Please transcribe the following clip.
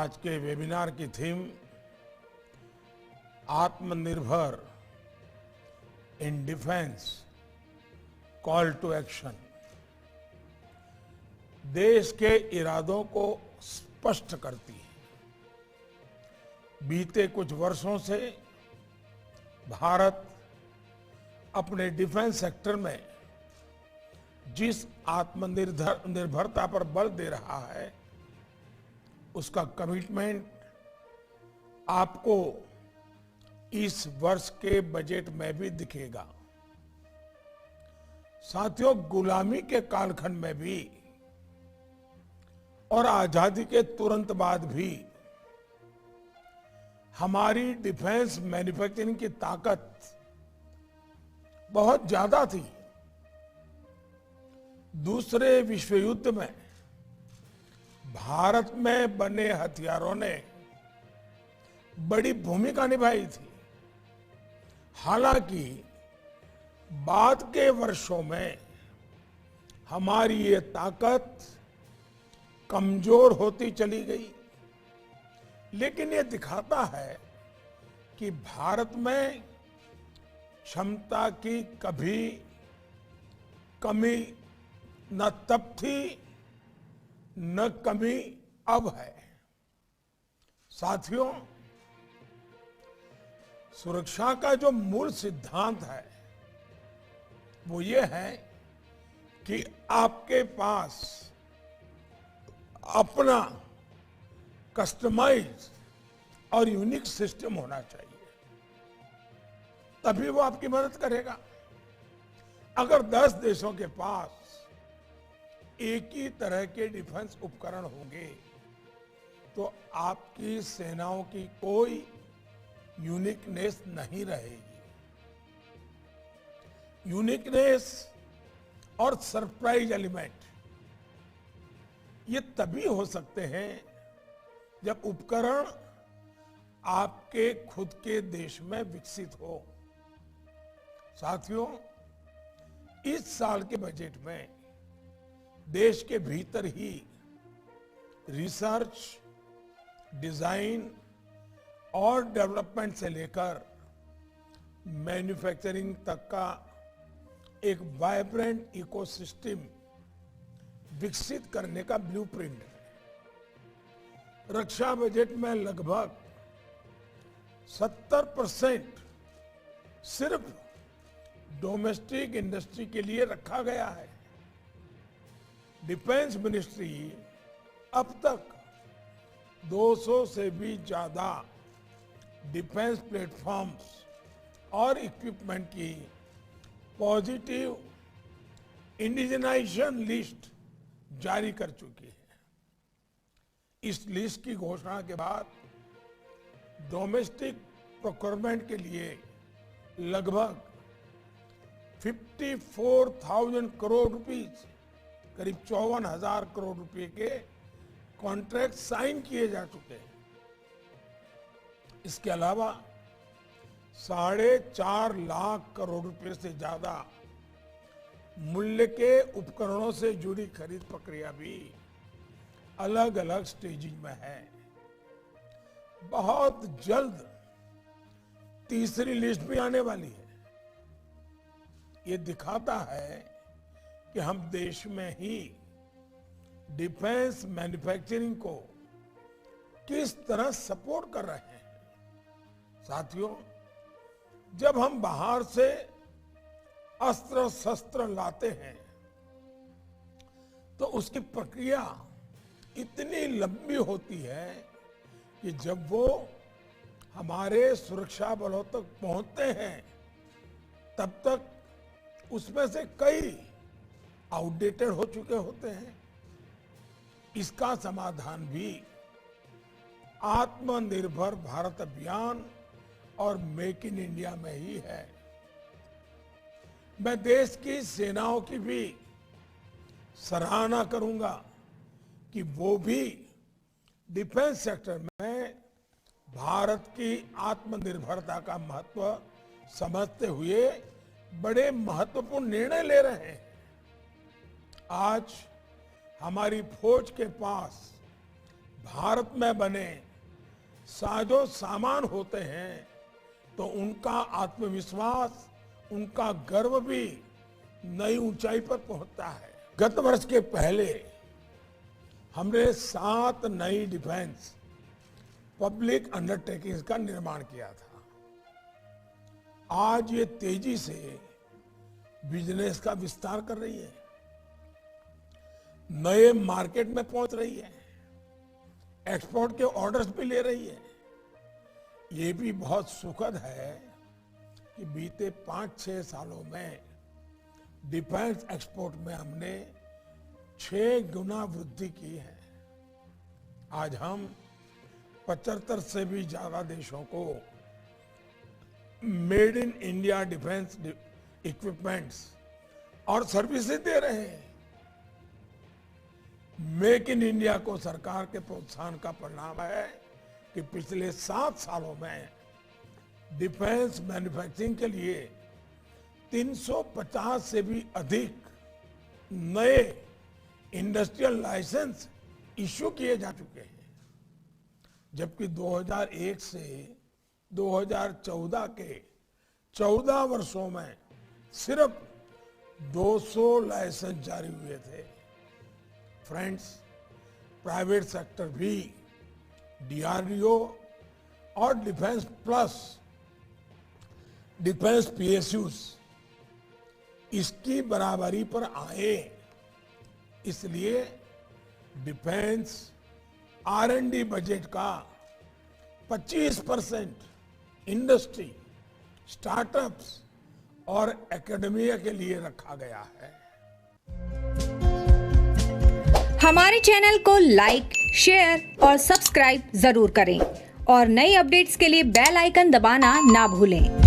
आज के वेबिनार की थीम आत्मनिर्भर in defence, call to action. देश के इरादों को स्पष्ट करती है। बीते कुछ वर्षों से भारत अपने डिफेंस सेक्टर में जिस आत्मनिर्भरता पर बल दे रहा है, उसका कमिटमेंट आपको इस वर्ष के बजट में भी दिखेगा। साथियों, गुलामी के कालखंड में भी और आजादी के तुरंत बाद भी हमारी डिफेंस मैन्युफैक्चरिंग की ताकत बहुत ज्यादा थी। दूसरे विश्व युद्ध में भारत में बने हथियारों ने बड़ी भूमिका निभाई थी। हालांकि बाद के वर्षों में हमारी ये ताकत कमजोर होती चली गई, लेकिन ये दिखाता है कि भारत में क्षमता की कभी कमी न तब थी न कमी अब है। साथियों, सुरक्षा का जो मूल सिद्धांत है वो ये है कि आपके पास अपना कस्टमाइज और यूनिक सिस्टम होना चाहिए, तभी वो आपकी मदद करेगा। अगर 10 देशों के पास एक ही तरह के डिफेंस उपकरण होंगे तो आपकी सेनाओं की कोई यूनिकनेस नहीं रहेगी। यूनिकनेस और सरप्राइज एलिमेंट ये तभी हो सकते हैं जब उपकरण आपके खुद के देश में विकसित हो। साथियों, इस साल के बजट में देश के भीतर ही रिसर्च, डिजाइन और डेवलपमेंट से लेकर मैन्युफैक्चरिंग तक का एक वाइब्रेंट इकोसिस्टम विकसित करने का ब्लूप्रिंट है। रक्षा बजट में लगभग 70% सिर्फ डोमेस्टिक इंडस्ट्री के लिए रखा गया है। डिफेंस मिनिस्ट्री अब तक 200 से भी ज्यादा डिफेंस प्लेटफॉर्म्स और इक्विपमेंट की पॉजिटिव इंडिजनाइजेशन लिस्ट जारी कर चुकी है। इस लिस्ट की घोषणा के बाद डोमेस्टिक प्रोक्योरमेंट के लिए लगभग 54,000 करोड़ रुपीस, करीब 54,000 करोड़ रुपए के कॉन्ट्रैक्ट साइन किए जा चुके हैं। इसके अलावा 4.5 लाख करोड़ रुपए से ज्यादा मूल्य के उपकरणों से जुड़ी खरीद प्रक्रिया भी अलग अलग स्टेजिंग में है। बहुत जल्द तीसरी लिस्ट भी आने वाली है। ये दिखाता है कि हम देश में ही डिफेंस मैन्युफैक्चरिंग को किस तरह सपोर्ट कर रहे हैं। साथियों, जब हम बाहर से अस्त्र शस्त्र लाते हैं तो उसकी प्रक्रिया इतनी लंबी होती है कि जब वो हमारे सुरक्षा बलों तक पहुंचते हैं तब तक उसमें से कई आउटडेटेड हो चुके होते हैं। इसका समाधान भी आत्मनिर्भर भारत अभियान और मेक इन इंडिया में ही है। मैं देश की सेनाओं की भी सराहना करूंगा कि वो भी डिफेंस सेक्टर में भारत की आत्मनिर्भरता का महत्व समझते हुए बड़े महत्वपूर्ण निर्णय ले रहे हैं। आज हमारी फौज के पास भारत में बने साजो सामान होते हैं तो उनका आत्मविश्वास, उनका गर्व भी नई ऊंचाई पर पहुंचता है। गत वर्ष के पहले हमने 7 नई डिफेंस पब्लिक अंडरटेकिंग्स का निर्माण किया था। आज ये तेजी से बिजनेस का विस्तार कर रही है, नए मार्केट में पहुंच रही है, एक्सपोर्ट के ऑर्डर्स भी ले रही है। ये भी बहुत सुखद है कि बीते 5-6 सालों में डिफेंस एक्सपोर्ट में हमने 6 गुना वृद्धि की है। आज हम 75 से भी ज्यादा देशों को made in India defence equipments और सर्विसेज दे रहे हैं। मेक इन इंडिया को सरकार के प्रोत्साहन का परिणाम है कि पिछले 7 सालों में डिफेंस मैन्युफैक्चरिंग के लिए 350 से भी अधिक नए इंडस्ट्रियल लाइसेंस इश्यू किए जा चुके हैं, जबकि 2001 से 2014 के 14 वर्षों में सिर्फ 200 लाइसेंस जारी हुए थे। फ्रेंड्स, प्राइवेट सेक्टर भी डीआरडीओ और डिफेंस प्लस डिफेंस पीएसयूज इसकी बराबरी पर आए, इसलिए डिफेंस R&D बजट का 25% इंडस्ट्री, स्टार्टअप्स और एकेडमिया के लिए रखा गया है। हमारे चैनल को लाइक, शेयर और सब्सक्राइब जरूर करें और नई अपडेट्स के लिए बेल आइकन दबाना ना भूलें।